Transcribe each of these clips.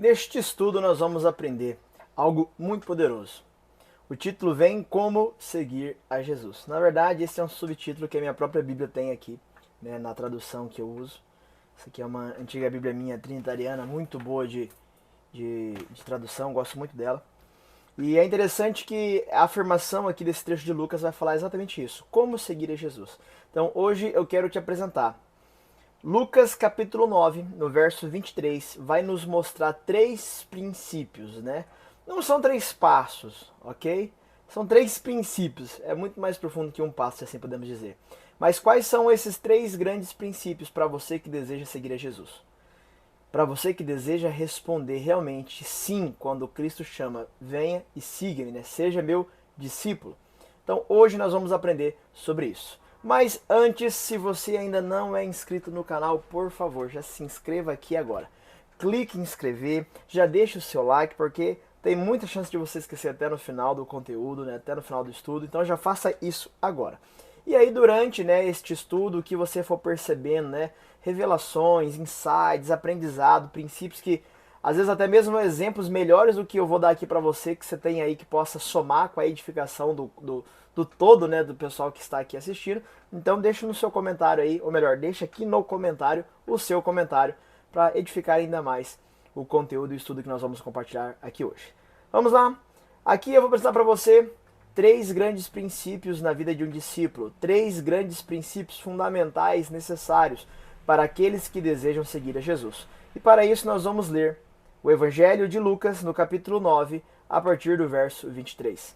Neste estudo nós vamos aprender algo muito poderoso. O título vem Como Seguir a Jesus. Na verdade, esse é um subtítulo que a minha própria Bíblia tem aqui, né, na tradução que eu uso. Essa aqui é uma antiga Bíblia minha trinitariana, muito boa de tradução, gosto muito dela. E é interessante que a afirmação aqui desse trecho de Lucas vai falar exatamente isso, como seguir a Jesus. Então hoje eu quero te apresentar Lucas capítulo 9, no verso 23, vai nos mostrar três princípios, né? Não são três passos, ok? São três princípios, é muito mais profundo que um passo, se assim podemos dizer. Mas quais são esses três grandes princípios para você que deseja seguir a Jesus? Para você que deseja responder realmente sim quando Cristo chama, venha e siga-me, né? Seja meu discípulo. Então hoje nós vamos aprender sobre isso. Mas antes, se você ainda não é inscrito no canal, por favor, já se inscreva aqui agora. Clique em inscrever, já deixe o seu like, porque tem muita chance de você esquecer até no final do conteúdo, né? Até no final do estudo, então já faça isso agora. E aí durante, né, este estudo, o que você for percebendo, né, revelações, insights, aprendizado, princípios que às vezes até mesmo exemplos melhores do que eu vou dar aqui para você, que você tem aí que possa somar com a edificação do todo, né, do pessoal que está aqui assistindo. Então deixa no seu comentário aí, ou melhor, deixa aqui no comentário o seu comentário para edificar ainda mais o conteúdo e o estudo que nós vamos compartilhar aqui hoje. Vamos lá? Aqui eu vou apresentar para você três grandes princípios na vida de um discípulo, três grandes princípios fundamentais necessários para aqueles que desejam seguir a Jesus. E para isso nós vamos ler o Evangelho de Lucas, no capítulo 9, a partir do verso 23.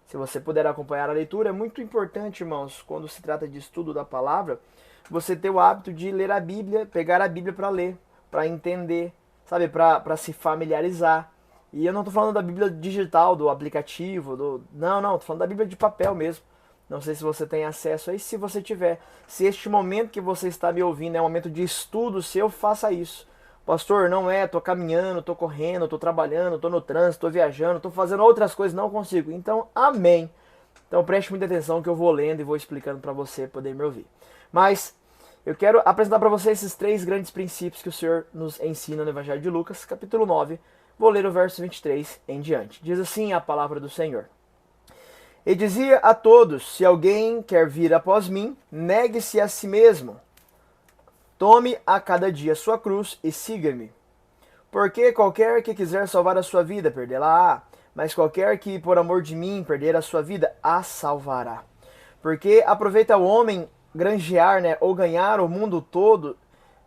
Se você puder acompanhar a leitura, é muito importante, irmãos, quando se trata de estudo da palavra, você ter o hábito de ler a Bíblia, pegar a Bíblia para ler, para entender, sabe, para se familiarizar. E eu não estou falando da Bíblia digital, do aplicativo, não, estou falando da Bíblia de papel mesmo. Não sei se você tem acesso aí, se você tiver. Se este momento que você está me ouvindo é um momento de estudo seu, faça isso. Pastor, não é, tô caminhando, tô correndo, tô trabalhando, tô no trânsito, tô viajando, tô fazendo outras coisas, não consigo. Então, amém. Então preste muita atenção que eu vou lendo e vou explicando para você poder me ouvir. Mas eu quero apresentar para você esses três grandes princípios que o Senhor nos ensina no Evangelho de Lucas, capítulo 9. Vou ler o verso 23 em diante. Diz assim a palavra do Senhor. E dizia a todos, se alguém quer vir após mim, negue-se a si mesmo. Tome a cada dia a sua cruz e siga-me. Porque qualquer que quiser salvar a sua vida, perdê-la-á. Mas qualquer que, por amor de mim, perder a sua vida, a salvará. Porque aproveita o homem granjear, né, ou ganhar o mundo todo,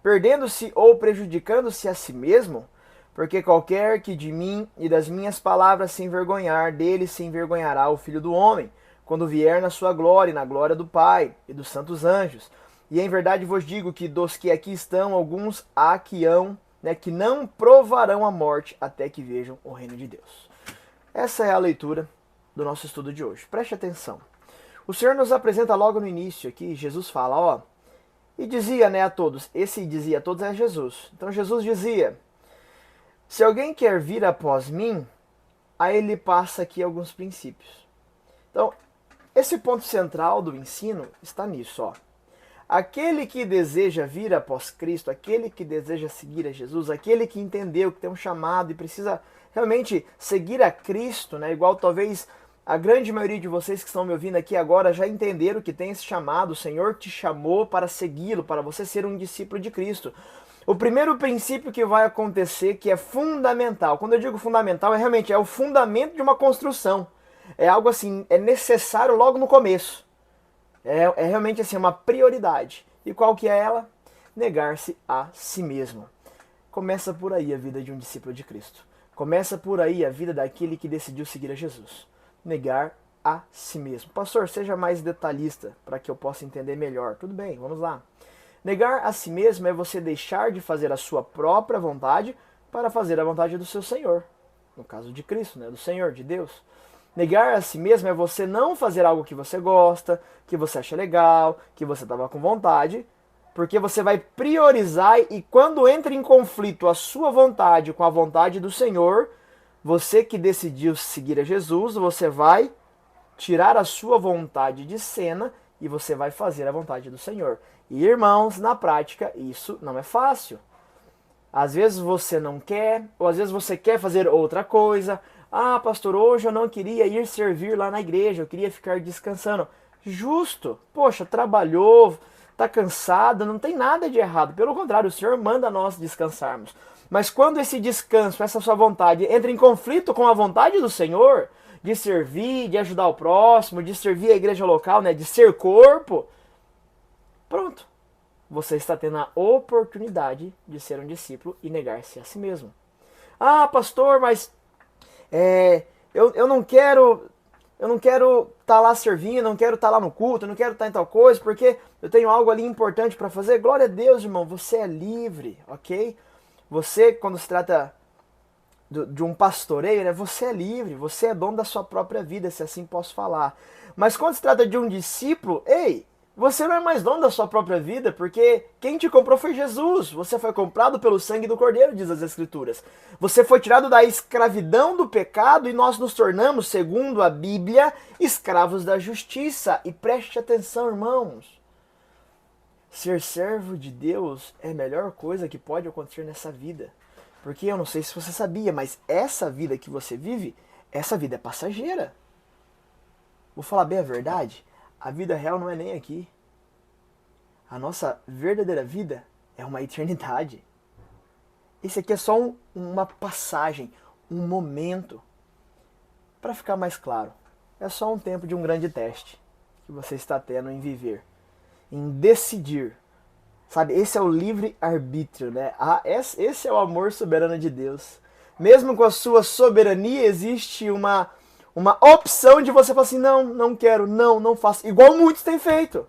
perdendo-se ou prejudicando-se a si mesmo? Porque qualquer que de mim e das minhas palavras se envergonhar, dele se envergonhará o Filho do Homem, quando vier na sua glória e na glória do Pai e dos santos anjos. E em verdade vos digo que dos que aqui estão, alguns há que hão, né, que não provarão a morte até que vejam o reino de Deus. Essa é a leitura do nosso estudo de hoje. Preste atenção. O Senhor nos apresenta logo no início aqui, Jesus fala, ó, e dizia, né, a todos, esse dizia a todos é Jesus. Então Jesus dizia, se alguém quer vir após mim, aí ele passa aqui alguns princípios. Então, esse ponto central do ensino está nisso, ó. Aquele que deseja vir após Cristo, aquele que deseja seguir a Jesus, aquele que entendeu que tem um chamado e precisa realmente seguir a Cristo, né? Igual talvez a grande maioria de vocês que estão me ouvindo aqui agora já entenderam que tem esse chamado, o Senhor te chamou para segui-lo, para você ser um discípulo de Cristo. O primeiro princípio que vai acontecer, que é fundamental, quando eu digo fundamental, é realmente o fundamento de uma construção. É algo assim, é necessário logo no começo. É realmente assim, uma prioridade. E qual que é ela? Negar-se a si mesmo. Começa por aí a vida de um discípulo de Cristo. Começa por aí a vida daquele que decidiu seguir a Jesus. Negar a si mesmo. Pastor, seja mais detalhista para que eu possa entender melhor. Tudo bem, vamos lá. Negar a si mesmo é você deixar de fazer a sua própria vontade para fazer a vontade do seu Senhor. No caso de Cristo, né? Do Senhor, de Deus. Negar a si mesmo é você não fazer algo que você gosta, que você acha legal, que você estava com vontade, porque você vai priorizar e quando entra em conflito a sua vontade com a vontade do Senhor, você que decidiu seguir a Jesus, você vai tirar a sua vontade de cena e você vai fazer a vontade do Senhor. E irmãos, na prática, isso não é fácil. Às vezes você não quer, ou às vezes você quer fazer outra coisa. Ah, pastor, hoje eu não queria ir servir lá na igreja, eu queria ficar descansando. Justo, poxa, trabalhou, tá cansado, não tem nada de errado. Pelo contrário, o Senhor manda nós descansarmos. Mas quando esse descanso, essa sua vontade, entra em conflito com a vontade do Senhor, de servir, de ajudar o próximo, de servir a igreja local, né, de ser corpo, pronto. Você está tendo a oportunidade de ser um discípulo e negar-se a si mesmo. Ah, pastor, mas eu não quero estar lá servindo, não quero estar lá no culto, não quero estar em tal coisa, porque eu tenho algo ali importante para fazer. Glória a Deus, irmão, você é livre, ok? Você, quando se trata de um pastoreio, né, você é livre, você é dono da sua própria vida, se assim posso falar. Mas quando se trata de um discípulo, ei, você não é mais dono da sua própria vida, porque quem te comprou foi Jesus. Você foi comprado pelo sangue do Cordeiro, diz as Escrituras. Você foi tirado da escravidão do pecado e nós nos tornamos, segundo a Bíblia, escravos da justiça. E preste atenção, irmãos. Ser servo de Deus é a melhor coisa que pode acontecer nessa vida. Porque eu não sei se você sabia, mas essa vida que você vive, essa vida é passageira. Vou falar bem a verdade. A vida real não é nem aqui. A nossa verdadeira vida é uma eternidade. Esse aqui é só uma passagem, um momento. Para ficar mais claro, é só um tempo de um grande teste que você está tendo em viver, em decidir. Sabe, esse é o livre-arbítrio, né? Esse é o amor soberano de Deus. Mesmo com a sua soberania, existe uma opção de você falar assim, não quero, não faço. Igual muitos têm feito.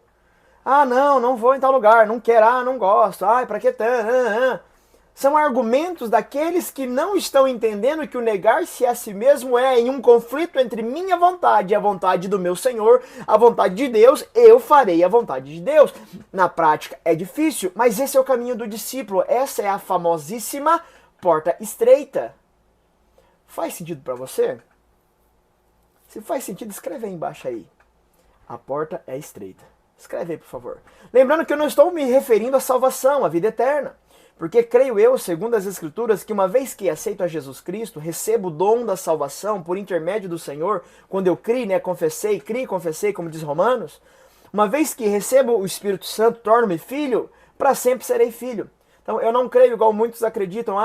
Ah, não vou em tal lugar, não quero, não gosto. Ai, pra que tanto? São argumentos daqueles que não estão entendendo que o negar-se a si mesmo é em um conflito entre minha vontade e a vontade do meu Senhor, a vontade de Deus, eu farei a vontade de Deus. Na prática é difícil, mas esse é o caminho do discípulo. Essa é a famosíssima porta estreita. Faz sentido para você? Se faz sentido, escreve aí embaixo aí. A porta é estreita. Escreve aí, por favor. Lembrando que eu não estou me referindo à salvação, à vida eterna. Porque creio eu, segundo as Escrituras, que uma vez que aceito a Jesus Cristo, recebo o dom da salvação por intermédio do Senhor, quando eu criei, né, confessei, como diz Romanos, uma vez que recebo o Espírito Santo, torno-me filho, para sempre serei filho. Então eu não creio igual muitos acreditam,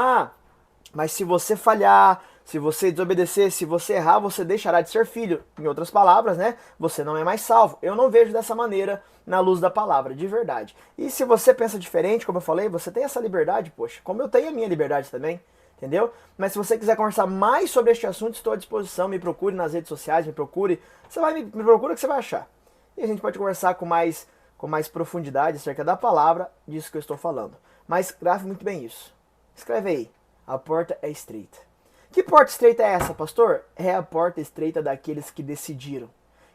mas se você falhar, se você desobedecer, se você errar, você deixará de ser filho. Em outras palavras, né? Você não é mais salvo. Eu não vejo dessa maneira na luz da palavra, de verdade. E se você pensa diferente, como eu falei, você tem essa liberdade, poxa, como eu tenho a minha liberdade também, entendeu? Mas se você quiser conversar mais sobre este assunto, estou à disposição, me procure nas redes sociais, me procura que você vai achar. E a gente pode conversar com mais profundidade acerca da palavra, disso que eu estou falando. Mas grave muito bem isso. Escreve aí, a porta é estreita. Que porta estreita é essa, pastor? É a porta estreita daqueles que decidiram,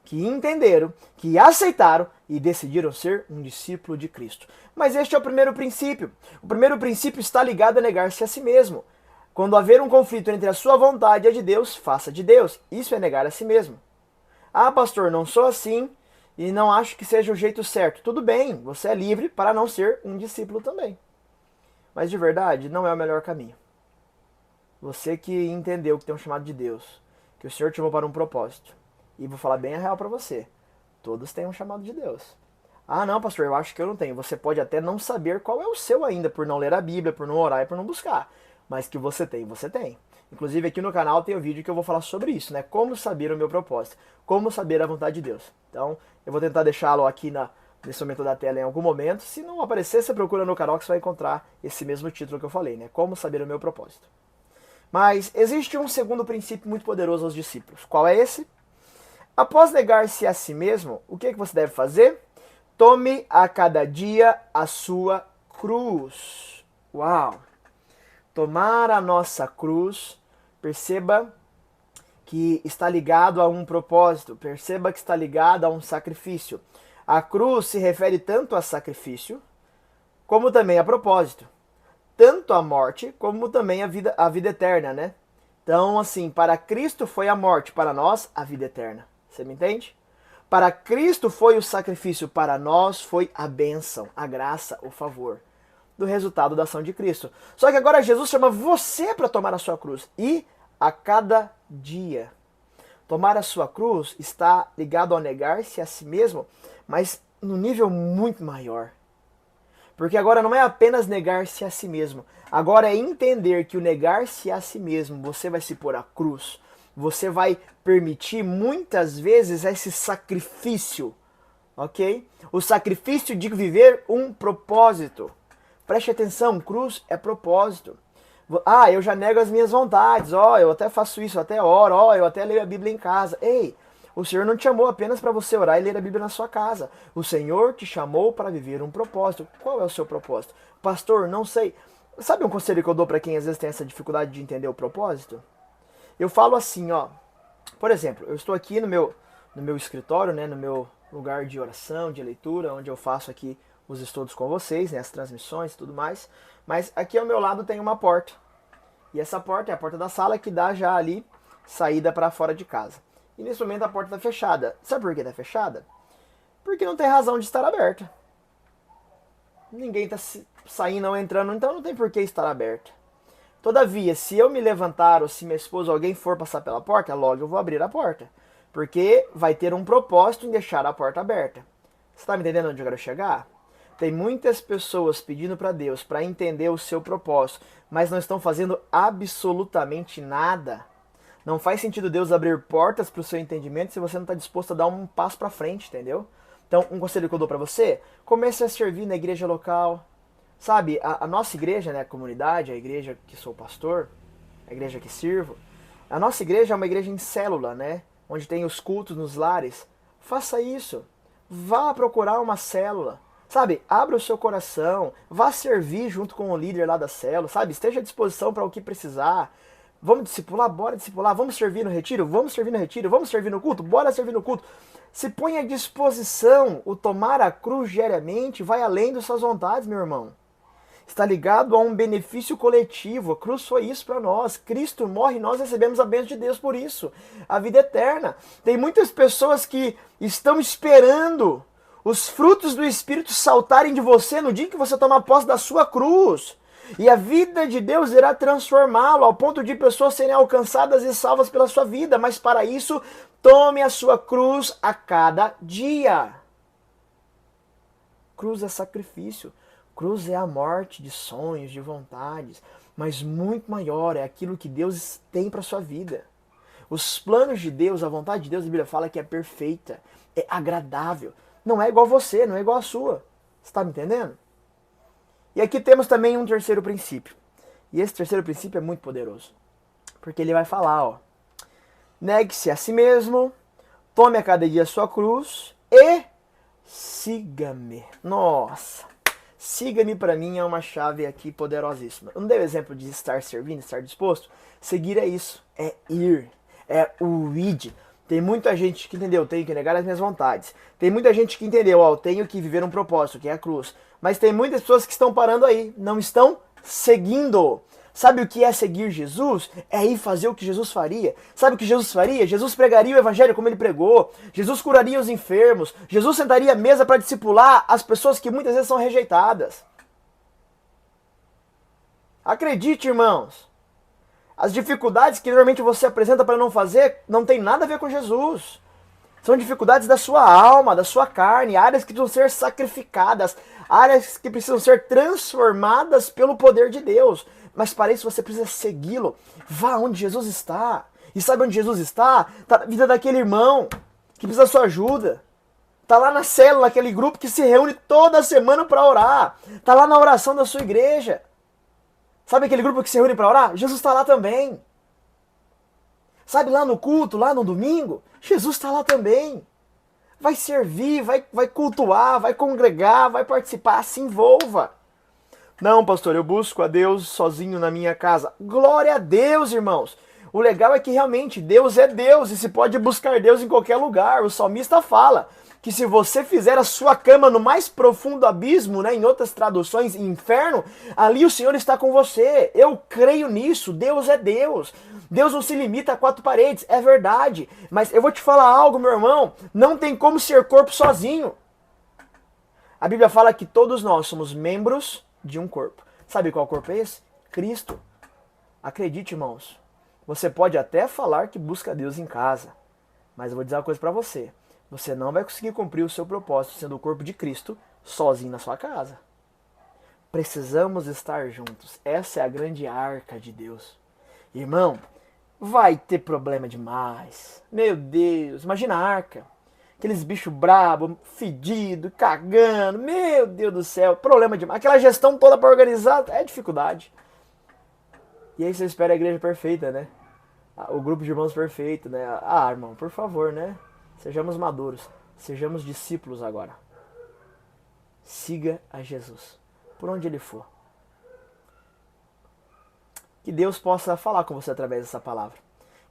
que entenderam, que aceitaram e decidiram ser um discípulo de Cristo. Mas este é o primeiro princípio. O primeiro princípio está ligado a negar-se a si mesmo. Quando haver um conflito entre a sua vontade e a de Deus, faça de Deus. Isso é negar a si mesmo. Ah, pastor, não sou assim e não acho que seja o jeito certo. Tudo bem, você é livre para não ser um discípulo também. Mas de verdade, não é o melhor caminho. Você que entendeu que tem um chamado de Deus, que o Senhor te chamou para um propósito. E vou falar bem a real para você. Todos têm um chamado de Deus. Ah, não, pastor, eu acho que eu não tenho. Você pode até não saber qual é o seu ainda, por não ler a Bíblia, por não orar e por não buscar. Mas que você tem, você tem. Inclusive aqui no canal tem um vídeo que eu vou falar sobre isso, né? Como saber o meu propósito. Como saber a vontade de Deus. Então, eu vou tentar deixá-lo aqui nesse momento da tela em algum momento. Se não aparecer, você procura no canal que você vai encontrar esse mesmo título que eu falei, né? Como saber o meu propósito. Mas existe um segundo princípio muito poderoso aos discípulos. Qual é esse? Após negar-se a si mesmo, o que você deve fazer? Tome a cada dia a sua cruz. Uau! Tomar a nossa cruz, perceba que está ligado a um propósito, perceba que está ligado a um sacrifício. A cruz se refere tanto a sacrifício, como também a propósito. Tanto a morte, como também a vida eterna, né? Então, assim, para Cristo foi a morte, para nós, a vida eterna. Você me entende? Para Cristo foi o sacrifício, para nós foi a bênção, a graça, o favor. do resultado da ação de Cristo. Só que agora Jesus chama você para tomar a sua cruz. E a cada dia. Tomar a sua cruz está ligado ao negar-se a si mesmo, mas num nível muito maior. Porque agora não é apenas negar-se a si mesmo. Agora é entender que o negar-se a si mesmo, você vai se pôr à cruz. Você vai permitir muitas vezes esse sacrifício, ok? O sacrifício de viver um propósito. Preste atenção, cruz é propósito. Ah, eu já nego as minhas vontades, eu até faço isso, eu até oro, eu até leio a Bíblia em casa. Ei, o Senhor não te chamou apenas para você orar e ler a Bíblia na sua casa. O Senhor te chamou para viver um propósito. Qual é o seu propósito? Pastor, não sei. Sabe um conselho que eu dou para quem às vezes tem essa dificuldade de entender o propósito? Eu falo assim, por exemplo, eu estou aqui no meu escritório, né, no meu lugar de oração, de leitura, onde eu faço aqui os estudos com vocês, né, as transmissões e tudo mais. Mas aqui ao meu lado tem uma porta. E essa porta é a porta da sala que dá já ali saída para fora de casa. E nesse momento a porta está fechada. Sabe por que está fechada? Porque não tem razão de estar aberta. Ninguém está saindo ou entrando, então não tem por que estar aberta. Todavia, se eu me levantar ou se minha esposa ou alguém for passar pela porta, logo eu vou abrir a porta. Porque vai ter um propósito em deixar a porta aberta. Você está me entendendo onde eu quero chegar? Tem muitas pessoas pedindo para Deus para entender o seu propósito, mas não estão fazendo absolutamente nada. Não faz sentido Deus abrir portas para o seu entendimento se você não está disposto a dar um passo para frente, entendeu? Então, um conselho que eu dou para você, comece a servir na igreja local. Sabe, a nossa igreja, né, a comunidade, a igreja que sou pastor, a igreja que sirvo, a nossa igreja é uma igreja em célula, né, onde tem os cultos nos lares. Faça isso. Vá procurar uma célula. Sabe, abra o seu coração, vá servir junto com o líder lá da célula, sabe, esteja à disposição para o que precisar. Vamos discipular? Bora discipular. Vamos servir no retiro? Vamos servir no retiro. Vamos servir no culto? Bora servir no culto. Se põe à disposição. O tomar a cruz diariamente vai além das suas vontades, meu irmão. Está ligado a um benefício coletivo. A cruz foi isso para nós. Cristo morre e nós recebemos a bênção de Deus por isso. A vida eterna. Tem muitas pessoas que estão esperando os frutos do Espírito saltarem de você no dia que você tomar posse da sua cruz. E a vida de Deus irá transformá-lo ao ponto de pessoas serem alcançadas e salvas pela sua vida. Mas para isso, tome a sua cruz a cada dia. Cruz é sacrifício. Cruz é a morte de sonhos, de vontades. Mas muito maior é aquilo que Deus tem para a sua vida. Os planos de Deus, a vontade de Deus, a Bíblia fala que é perfeita, é agradável. Não é igual a você, não é igual a sua. Você está me entendendo? E aqui temos também um terceiro princípio. E esse terceiro princípio é muito poderoso. Porque ele vai falar, negue-se a si mesmo, tome a cada dia a sua cruz e siga-me. Nossa, siga-me para mim é uma chave aqui poderosíssima. Eu não dei o exemplo de estar servindo, estar disposto? Seguir é isso, é ir, é o id. Tem muita gente que entendeu, tenho que negar as minhas vontades. Tem muita gente que entendeu, tenho que viver um propósito, que é a cruz. Mas tem muitas pessoas que estão parando aí, não estão seguindo. Sabe o que é seguir Jesus? É ir fazer o que Jesus faria. Sabe o que Jesus faria? Jesus pregaria o evangelho como ele pregou. Jesus curaria os enfermos. Jesus sentaria à mesa para discipular as pessoas que muitas vezes são rejeitadas. Acredite, irmãos. As dificuldades que normalmente você apresenta para não fazer não tem nada a ver com Jesus. São dificuldades da sua alma, da sua carne, áreas que precisam ser sacrificadas, áreas que precisam ser transformadas pelo poder de Deus. Mas para isso você precisa segui-lo. Vá onde Jesus está. E sabe onde Jesus está? Está na vida daquele irmão que precisa da sua ajuda. Está lá na célula, aquele grupo que se reúne toda semana para orar. Está lá na oração da sua igreja. Sabe aquele grupo que se reúne para orar? Jesus está lá também. Sabe lá no culto, lá no domingo? Jesus está lá também. Vai servir, vai cultuar, vai congregar, vai participar, se envolva. Não, pastor, eu busco a Deus sozinho na minha casa. Glória a Deus, irmãos. O legal é que realmente Deus é Deus e se pode buscar Deus em qualquer lugar. O salmista fala que se você fizer a sua cama no mais profundo abismo, né, em outras traduções, inferno, ali o Senhor está com você. Eu creio nisso. Deus é Deus. Deus não se limita a quatro paredes. É verdade. Mas eu vou te falar algo, meu irmão. Não tem como ser corpo sozinho. A Bíblia fala que todos nós somos membros de um corpo. Sabe qual corpo é esse? Cristo. Acredite, irmãos. Você pode até falar que busca Deus em casa, mas eu vou dizer uma coisa para você. Você não vai conseguir cumprir o seu propósito sendo o corpo de Cristo sozinho na sua casa. Precisamos estar juntos. Essa é a grande arca de Deus. Irmão, vai ter problema demais. Meu Deus, imagina a arca. Aqueles bichos brabos, fedidos, cagando. Meu Deus do céu, problema demais. Aquela gestão toda para organizar é dificuldade. E aí você espera a igreja perfeita, né? O grupo de irmãos perfeito, né? Ah, irmão, por favor, né? Sejamos maduros. Sejamos discípulos agora. Siga a Jesus, por onde ele for. Que Deus possa falar com você através dessa palavra.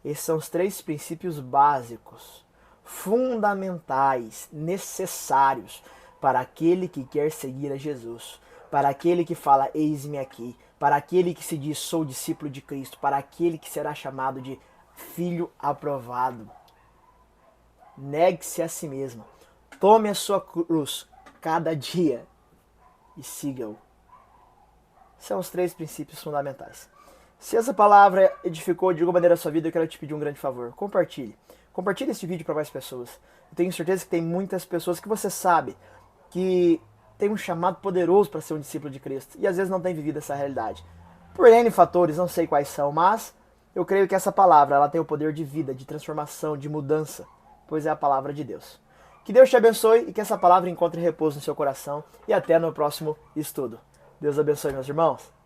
Esses são os 3 princípios básicos, fundamentais, necessários para aquele que quer seguir a Jesus, para aquele que fala eis-me aqui, para aquele que se diz sou discípulo de Cristo, para aquele que será chamado de filho aprovado. Negue-se a si mesmo, tome a sua cruz cada dia e siga-o. São os 3 princípios fundamentais. Se essa palavra edificou de alguma maneira a sua vida, eu quero te pedir um grande favor. Compartilhe. Compartilhe esse vídeo para mais pessoas. Eu tenho certeza que tem muitas pessoas que você sabe que tem um chamado poderoso para ser um discípulo de Cristo e às vezes não tem vivido essa realidade. Por N fatores, não sei quais são, mas eu creio que essa palavra ela tem o poder de vida, de transformação, de mudança, pois é a palavra de Deus. Que Deus te abençoe e que essa palavra encontre repouso no seu coração e até no próximo estudo. Deus abençoe, meus irmãos.